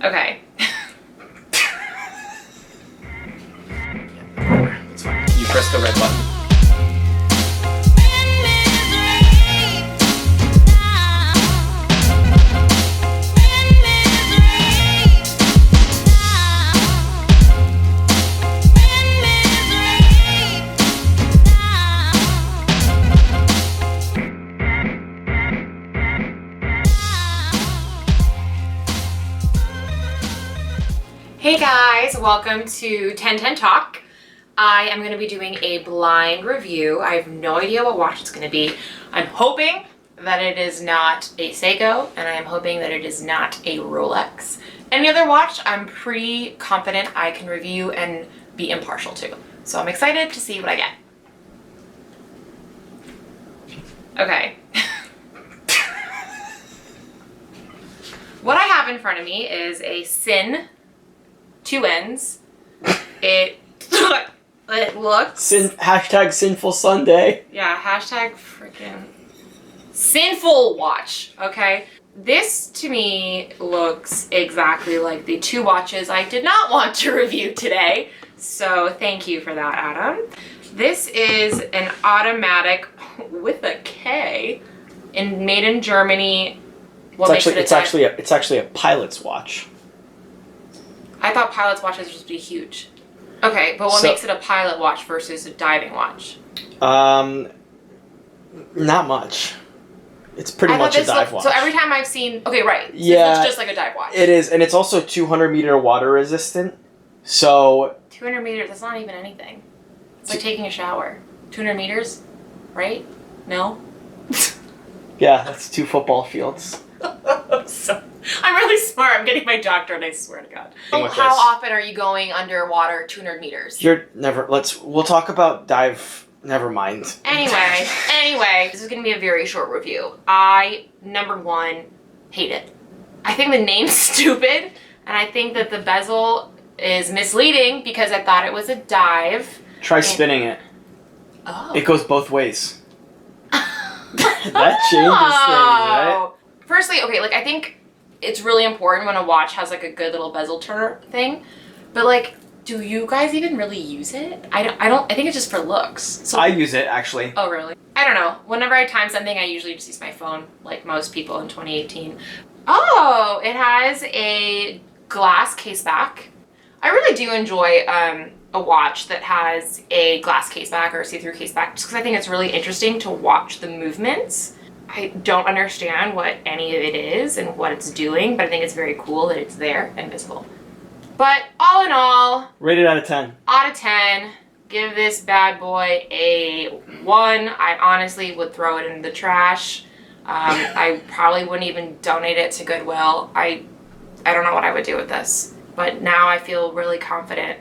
Okay. It's fine. You press the red button. Hey guys, welcome to 1010 Talk. I am going to be doing a blind review. I have no idea what watch it's going to be. I'm hoping that it is not a Seiko, and I am hoping that it is not a Rolex. Any other watch, I'm pretty confident I can review and be impartial to. So I'm excited to see what I get. Okay. What I have in front of me is a Sinn 2 ends. It looks... Hashtag Sinful Sunday. Yeah, hashtag freaking sinful watch, okay? This, to me, looks exactly like the 2 watches I did not want to review today. So thank you for that, Adam. This is an automatic with a K, made in Germany. It's actually a pilot's watch. I thought pilot's watches would be huge. Okay, but what makes it a pilot watch versus a diving watch? Not much. It's pretty much a dive watch. So every time I've seen... Okay, right. So yeah. It looks just like a dive watch. It is, and it's also 200-meter water resistant. So... 200 meters, that's not even anything. It's like taking a shower. 200 meters? Right? No? Yeah, that's 2 football fields. I'm really smart. I'm getting my doctorate, I swear to God. How often are you going underwater 200 meters? We'll talk about dive, never mind. Anyway, this is going to be a very short review. I, number 1, hate it. I think the name's stupid, and I think that the bezel is misleading because I thought it was a dive. Try spinning it. Oh. It goes both ways. That changes things, right? Firstly, okay, I think it's really important when a watch has a good little bezel turner thing, but do you guys even really use it? I think it's just for looks. So I use it, actually. Oh, really? I don't know. Whenever I time something, I usually just use my phone, like most people in 2018. Oh, it has a glass case back. I really do enjoy a watch that has a glass case back or a see-through case back, just because I think it's really interesting to watch the movements. I don't understand what any of it is and what it's doing, but I think it's very cool that it's there and visible. But all in all... Rated out of 10. Out of 10. Give this bad boy a 1. I honestly would throw it in the trash. I probably wouldn't even donate it to Goodwill. I don't know what I would do with this. But now I feel really confident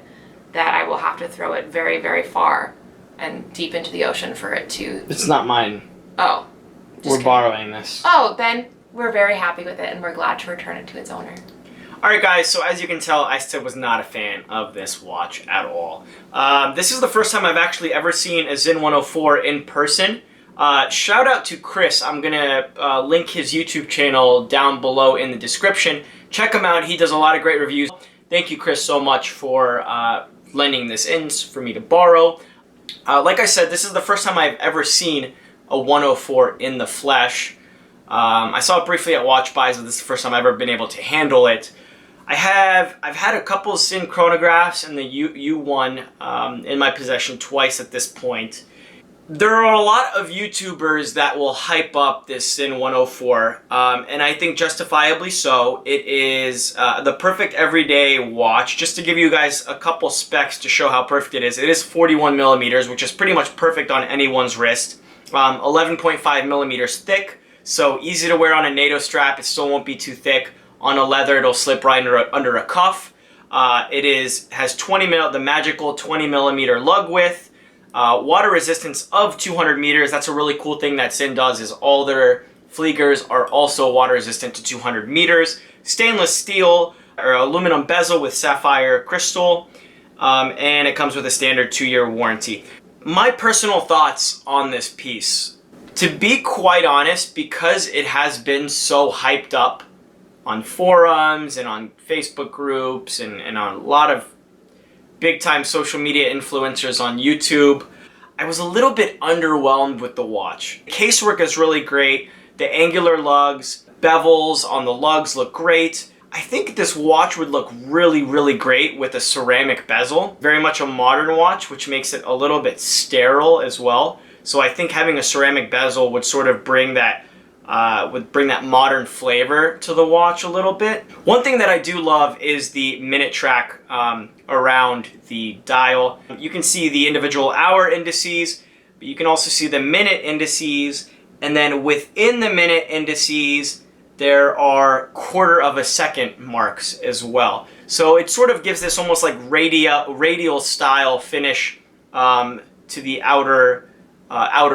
that I will have to throw it very, very far and deep into the ocean for it to... It's not mine. Oh. We're borrowing this. Oh, then we're very happy with it and we're glad to return it to its owner. Alright guys, so as you can tell, I still was not a fan of this watch at all. This is the first time I've actually ever seen a Sinn 104 in person. Shout out to Chris. I'm going to link his YouTube channel down below in the description. Check him out. He does a lot of great reviews. Thank you, Chris, so much for lending this in for me to borrow. Like I said, this is the first time I've ever seen a 104 in the flesh. I saw it briefly at Watch Buys, but this is the first time I've ever been able to handle it. I've had a couple Sinn chronographs and the U1 in my possession twice at this point. There are a lot of YouTubers that will hype up this Sinn 104, and I think justifiably so. It is the perfect everyday watch. Just to give you guys a couple specs to show how perfect it is 41 millimeters, which is pretty much perfect on anyone's wrist. 11.5 millimeters thick, so easy to wear on a Nato strap. It still won't be too thick. On a leather, it'll slip right under a cuff. It has the magical 20 millimeter lug width. Water resistance of 200 meters. That's a really cool thing that Sinn does, is all their Fliegers are also water resistant to 200 meters. Stainless steel or aluminum bezel with sapphire crystal, and it comes with a standard 2-year warranty. My personal thoughts on this piece, to be quite honest, because it has been so hyped up on forums and on Facebook groups and on a lot of big time social media influencers on YouTube. I was a little bit underwhelmed with the watch. Casework is really great. The angular lugs, bevels on the lugs look great. I think this watch would look really, really great with a ceramic bezel. Very much a modern watch, which makes it a little bit sterile as well. So I think having a ceramic bezel would sort of bring that modern flavor to the watch a little bit. One thing that I do love is the minute track around the dial. You can see the individual hour indices, but you can also see the minute indices, and then within the minute indices there are quarter of a second marks as well. So it sort of gives this almost like radial style finish to the outer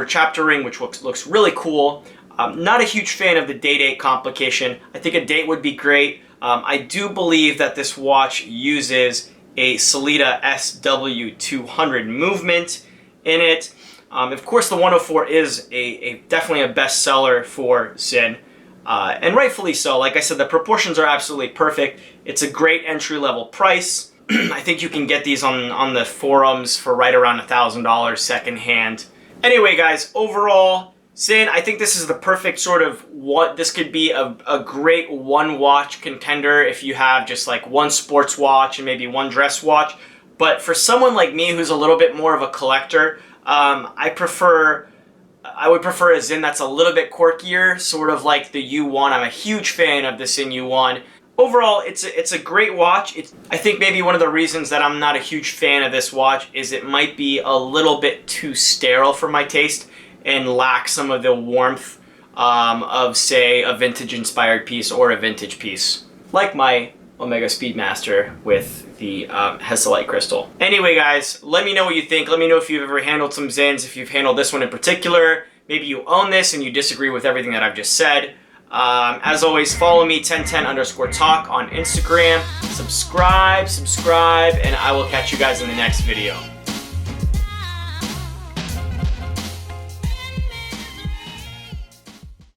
chapter ring, which looks really cool. Not a huge fan of the date complication. I think a date would be great. I do believe that this watch uses a Sellita SW200 movement in it. Of course, the 104 is definitely a bestseller for Sinn, and rightfully so. Like I said, the proportions are absolutely perfect. It's a great entry-level price. I think you can get these on the forums for right around $1,000 secondhand. Anyway, guys, overall, Sinn, I think this is the perfect sort of this could be a great one watch contender if you have just like one sports watch and maybe one dress watch. But for someone like me who's a little bit more of a collector, I would prefer a Sinn that's a little bit quirkier, sort of like the U1. I'm a huge fan of the Sinn U1. Overall, it's a great watch. I think maybe one of the reasons that I'm not a huge fan of this watch is it might be a little bit too sterile for my taste and lack some of the warmth of, say, a vintage-inspired piece or a vintage piece, like my Omega Speedmaster with the Hesalite crystal. Anyway, guys, let me know what you think. Let me know if you've ever handled some Sinns, if you've handled this one in particular. Maybe you own this and you disagree with everything that I've just said. As always, follow me, 1010_Tock on Instagram. Subscribe, and I will catch you guys in the next video.